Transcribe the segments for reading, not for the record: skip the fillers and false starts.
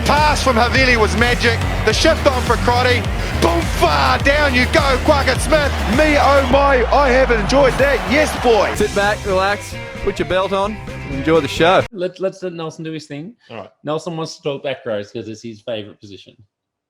pass from Havili was magic. The shift on for Crotty. Boom, far down you go, Quackett Smith. Me, oh my, I have enjoyed that. Yes, boy. Sit back, relax, put your belt on, enjoy the show. Let's let Nelson do his thing. All right. Nelson wants to talk back rows because it's his favourite position.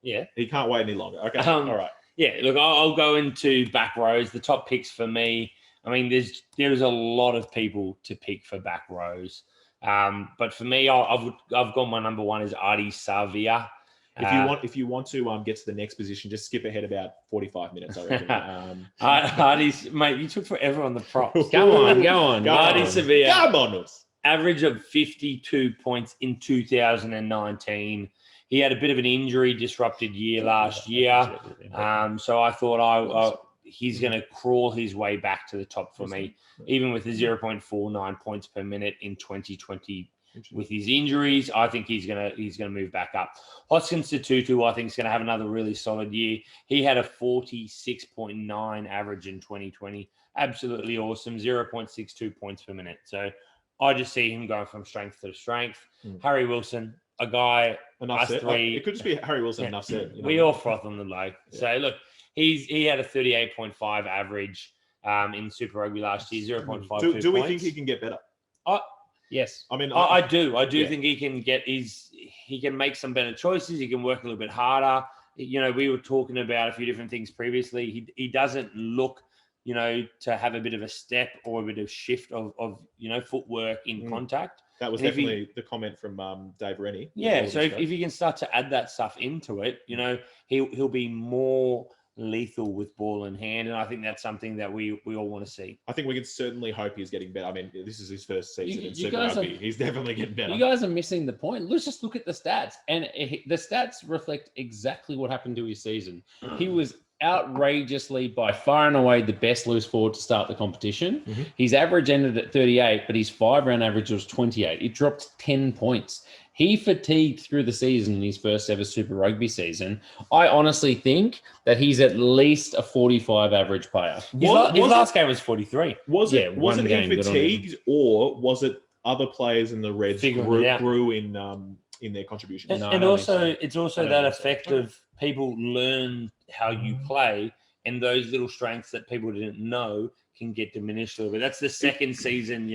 Yeah. He can't wait any longer. Okay. All right. Yeah, look, I'll go into back rows. The top picks for me, I mean, there's a lot of people to pick for back rows. But for me, I've got my number one is Artie Savia. If you want to get to the next position, just skip ahead about 45 minutes, I reckon. Artie's, mate, you took forever on the props. Go on. Artie Savia. Come on, Nuss. Average of 52 points in 2019. He had a bit of an injury disrupted year last year. So I thought he's going to crawl his way back to the top for me, even with the 0.49 points per minute in 2020. With his injuries, I think he's gonna move back up. Hoskins Tutu, I think, is going to have another really solid year. He had a 46.9 average in 2020. Absolutely awesome, 0.62 points per minute. So I just see him going from strength to strength. Harry Wilson, a guy, enough said. three. It could just be Harry Wilson, enough said. We all froth on the bloke. Yeah. So look, he had a 38.5 average in Super Rugby last year, 0.52 Do we think he can get better? Yes. I mean, I do. I do think he can he can make some better choices. He can work a little bit harder. You know, we were talking about a few different things previously. He doesn't look, to have a bit of a step or a bit of shift of footwork in contact. That was definitely the comment from Dave Rennie. Yeah. So if you can start to add that stuff into it, he'll be more lethal with ball in hand, and I think that's something that we all want to see. I think we can certainly hope he's getting better. I mean, this is his first season in Super Rugby. He's definitely getting better. You guys are missing the point. Let's just look at the stats, and the stats reflect exactly what happened to his season. He was outrageously, by far and away, the best loose forward to start the competition. His average ended at 38, but his 5-round average was 28. It dropped 10 points. He fatigued through the season in his first ever Super Rugby season. I honestly think that he's at least a 45 average player. His last game was 43. Was it he fatigued, or was it other players in the Reds grew in their contribution? And also, it's also that effect of people learn how you play, and those little strengths that people didn't know can get diminished a little bit. That's the second season,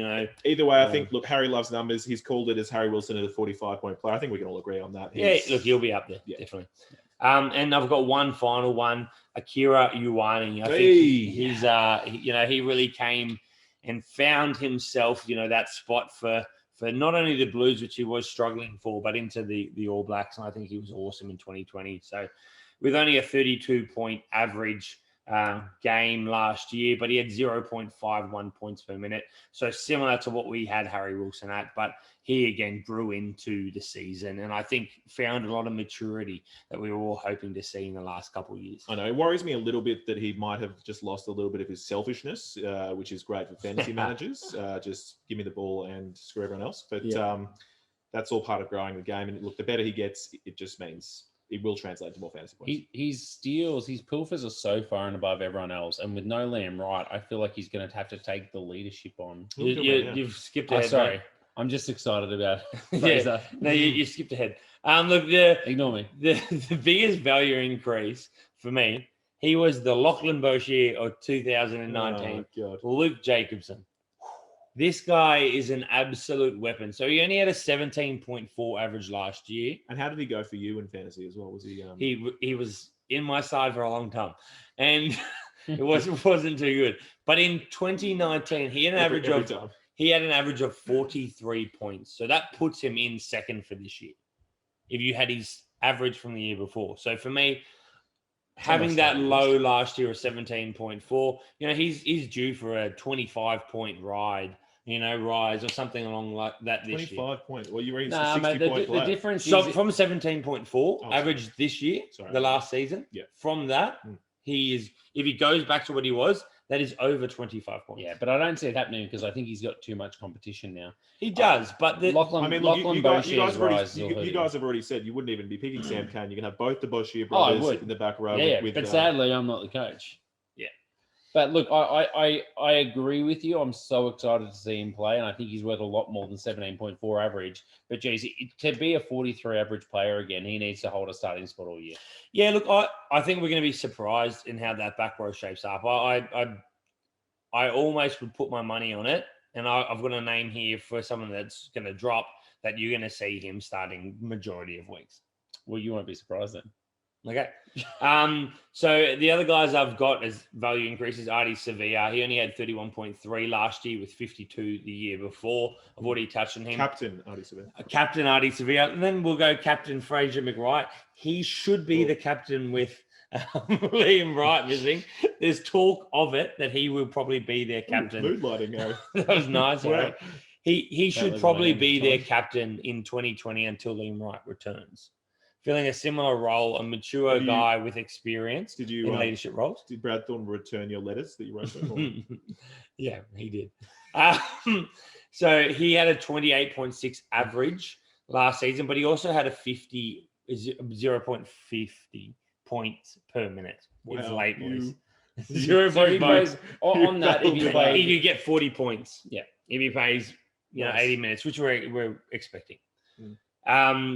Either way, I think, look, Harry loves numbers. He's called it as Harry Wilson at a 45-point player. I think we can all agree on that. Look, he'll be up there, definitely. And I've got one final one, Akira Ioane. I think he really came and found himself, that spot for not only the Blues, which he was struggling for, but into the All Blacks. And I think he was awesome in 2020. So with only a 32-point average game last year, but he had 0.51 points per minute. So similar to what we had Harry Wilson at, but he again grew into the season, and I think found a lot of maturity that we were all hoping to see in the last couple of years. I know it worries me a little bit that he might have just lost a little bit of his selfishness, which is great for fantasy managers. Just give me the ball and screw everyone else. But that's all part of growing the game. And look, the better he gets, it just means it will translate to more fantasy points. His steals, his pilfers are so far and above everyone else. And with no Liam Wright, I feel like he's going to have to take the leadership on. You've skipped ahead. Sorry. Mate. I'm just excited about it. No, you skipped ahead. Look, ignore me. The biggest value increase for me, he was the Lachlan Boshier of 2019. Luke Jacobson. This guy is an absolute weapon. So he only had a 17.4 average last year. And how did he go for you in fantasy as well? Was he? He was in my side for a long time, and it wasn't too good. But in 2019, he had an average of 43 points. So that puts him in second for this year. If you had his average from the year before, so for me, having that low last year of 17.4, he's due for a 25-point rise or something along like that this year. 25 points. Well, you were 60-point the difference so is from 17.4 average this year, the last season. Yeah. From that, he is. If he goes back to what he was, that is over 25 points. Yeah, but I don't see it happening because I think he's got too much competition now. He does, but you guys have already said you wouldn't even be picking Sam Cane. You can have both the Boshier brothers in the back row. But sadly, I'm not the coach. Yeah. But look, I agree with you. I'm so excited to see him play, and I think he's worth a lot more than 17.4 average. But geez, to be a 43 average player again, he needs to hold a starting spot all year. Yeah, look, I think we're going to be surprised in how that back row shapes up. I almost would put my money on it, and I've got a name here for someone that's going to drop that you're going to see him starting majority of weeks. Well, you won't be surprised then. Okay. So the other guys I've got as value increases, Artie Sevilla. He only had 31.3 last year with 52 the year before. I've already touched on him. Captain Artie Sevilla. Captain Artie Sevilla. And then we'll go Captain Fraser McWright. He should be the captain with Liam Wright missing. There's talk of it that he will probably be their captain. Mood lighting, That was nice. Wow. Right? He should was probably my be time. their captain in 2020 until Liam Wright returns. Filling a similar role, a mature guy with experience Did you in leadership roles. Did Brad Thorne return your letters that you wrote to him? Yeah, he did. So he had a 28.6 average last season, but he also had a 0.50 points per minute. It's Wow, late, you- boys. So if he 0.5. plays on that, if you He play, could get 40 points. Yeah. If he plays, Nice. 80 minutes, which we're expecting. Mm.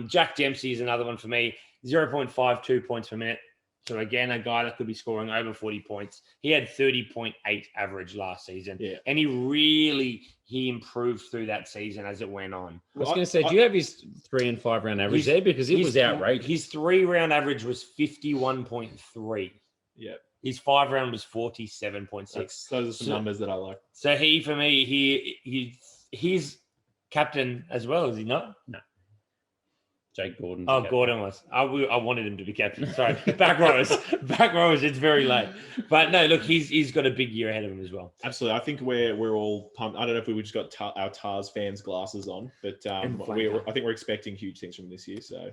Jack Dempsey is another one for me. 0.52 points per minute. So again, a guy that could be scoring over 40 points. He had 30.8 average last season. Yeah. And he improved through that season as it went on. I was going to say, do you have his 3 and 5 round average there? Because it was outrageous. His 3-round average was 51.3. Yeah. His 5-round was 47.6. Those are some numbers that I like. So for me, he's captain as well, is he not? No. Jake Gordon. Oh, Gordon was. I wanted him to be captain. Sorry, back rowers. It's very late. But no, look, he's got a big year ahead of him as well. Absolutely. I think we're all pumped. I don't know if we just got our Tars fans glasses on, but I think we're expecting huge things from this year. So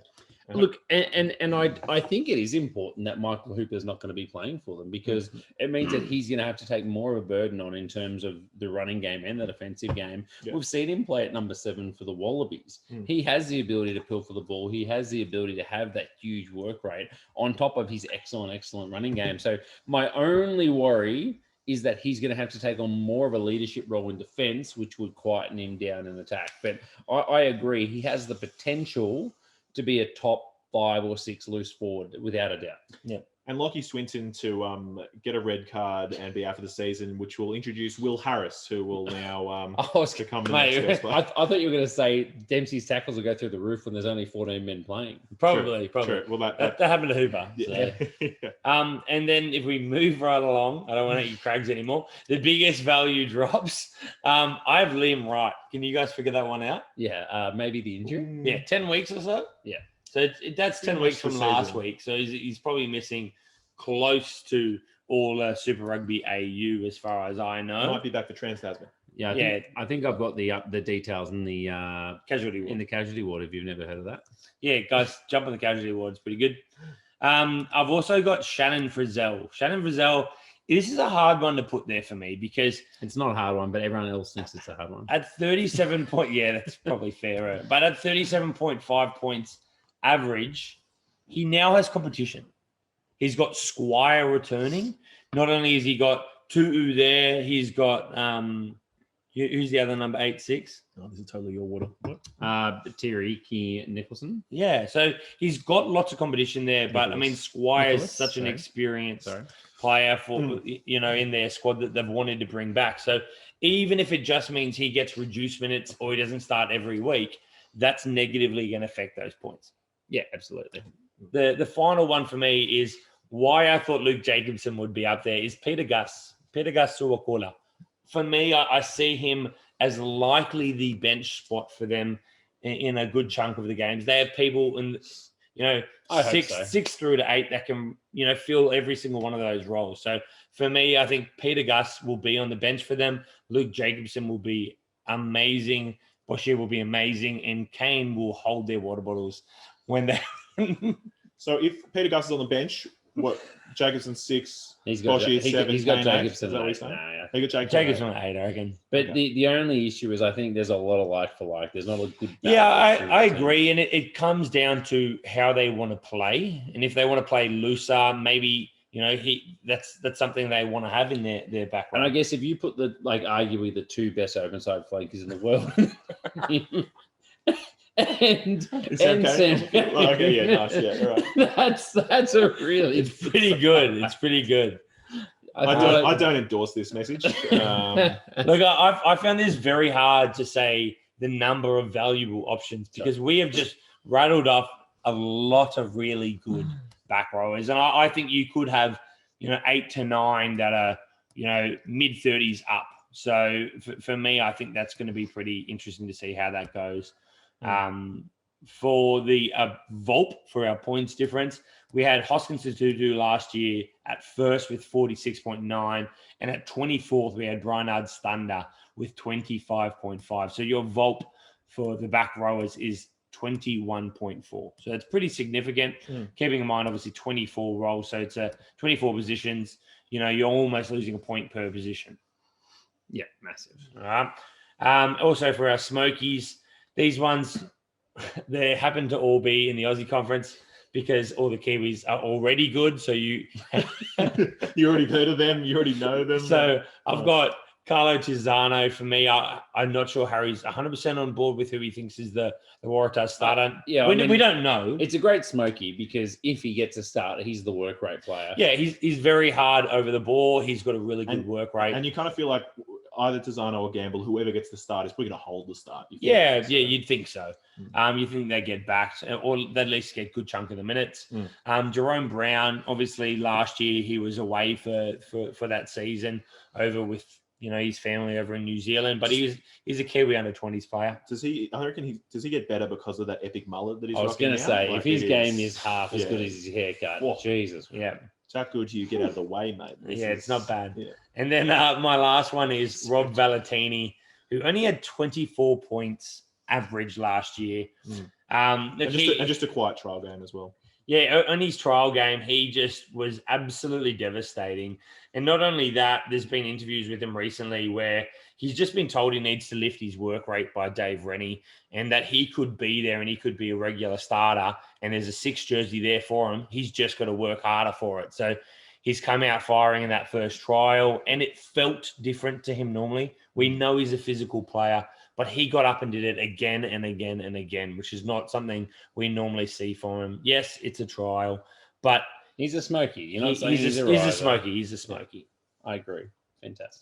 Look, and I think it is important that Michael Hooper's not going to be playing for them, because it means that he's going to have to take more of a burden on in terms of the running game and the defensive game. Yeah. We've seen him play at number 7 for the Wallabies. He has the ability to pilfer the ball. He has the ability to have that huge work rate on top of his excellent running game. So my only worry is that he's going to have to take on more of a leadership role in defense, which would quieten him down in attack. But I agree. He has the potential to be a top 5 or 6 loose forward without a doubt. Yeah. And Lockie Swinton to get a red card and be out for the season, which will introduce Will Harris, who will now become the next best player. I thought you were going to say Dempsey's tackles will go through the roof when there's only 14 men playing. Probably. True. Well, That happened to Hooper. yeah. So. And then if we move right along, I don't want to eat Craigs anymore. The biggest value drops. I have Liam Wright. Can you guys figure that one out? Yeah, maybe the injury. Yeah, 10 weeks or so. Yeah. So that's 10 weeks the from last season. week. So he's probably missing close to all Super Rugby AU, as far as I know. Might be back for Trans-Tasman. Yeah, I think I've got the details in the Casualty ward. in the casualty ward. If you've never heard of that, Yeah, guys, jump on the casualty ward. It's pretty good. I've also got Shannon Frizzell. Shannon Frizzell, this is a hard one to put there for me because it's not a hard one, but everyone else thinks it's a hard one. at 37 point, yeah, that's probably fairer. But at 37.5 points average, he now has competition. He's got Squire returning. Not only has he got Tu'u there, he's got who's the other number 86? Oh, this is totally your water. What? Tiriki Nicholson. Yeah, so he's got lots of competition there. But I mean, Squire is such an experienced player for in their squad that they've wanted to bring back. So even if it just means he gets reduced minutes or he doesn't start every week, that's negatively going to affect those points. Yeah, absolutely. The final one for me is why I thought Luke Jacobson would be up there is Peter Gus Suwakula. For me, I see him as likely the bench spot for them in a good chunk of the games. They have people in, six through to 8 that can, fill every single one of those roles. So for me, I think Peter Gus will be on the bench for them. Luke Jacobson will be amazing. Boshier will be amazing. And Kane will hold their water bottles when they... So if Peter Gus is on the bench, what? Jacobson 6, He's got Boshi 7, he's got Kane 8. Jacobson. Is that what Eight. you're saying? Nah, yeah. He got Jacobson at 8, I reckon. But Okay. the only issue is I think there's a lot of like for like. There's not a good. Yeah, balance I through the team. agree. And it comes down to how they want to play. And if they want to play looser, maybe that's something they want to have in their back row. And I guess if you put arguably the two best open side flankers in the world, and okay? Sam, Okay, yeah, nice, yeah, all right. That's a really. It's pretty good. It's pretty good. I don't endorse this message. Look, I found this very hard to say the number of valuable options because we have just rattled off a lot of really good back rowers, and I think you could have 8 to 9 that are mid 30s up. So for me, I think that's going to be pretty interesting to see how that goes. For the Volp, for our points difference, we had Hoskins to do last year at first with 46.9, and at 24th we had Reinhard Stander with 25.5. So your Volp for the back rowers is 21.4. So that's pretty significant. Keeping in mind, obviously 24 roles, so it's 24 positions. You're almost losing a point per position. Yeah, massive. All right. Also for our Smokies, these ones they happen to all be in the Aussie Conference because all the Kiwis are already good. So you already heard of them. You already know them. So I've got Carlo Tizzano for me. I'm not sure Harry's 100% on board with who he thinks is the Waratahs starter. We don't know. It's a great smoky because if he gets a start, he's the work rate player. Yeah, he's very hard over the ball. He's got a really good work rate. And you kind of feel like either Tizzano or Gamble, whoever gets the start, is probably going to hold the start. Yeah, you'd think so. You think they get backed, or they at least get a good chunk of the minutes. Jerome Brown, obviously last year he was away for that season over with his family over in New Zealand, but he's a Kiwi under 20s player. Does he get better because of that epic mullet that he's? I was going to say, if his game is half as good as his haircut, Whoa. Jesus, yeah. How good do you get out of the way, mate? It's not bad. Yeah. And then my last one is Rob Valentini, who only had 24 points average last year. And just a quiet trial game as well. Yeah, on his trial game, he just was absolutely devastating. And not only that, there's been interviews with him recently where he's just been told he needs to lift his work rate by Dave Rennie and that he could be there and he could be a regular starter. And there's a 6 jersey there for him. He's just got to work harder for it. So he's come out firing in that first trial and it felt different to him normally. We know he's a physical player, but he got up and did it again and again and again, which is not something we normally see from him. Yes, it's a trial, but he's a smoky. He's a smoky. He's a smoky. I agree. Fantastic.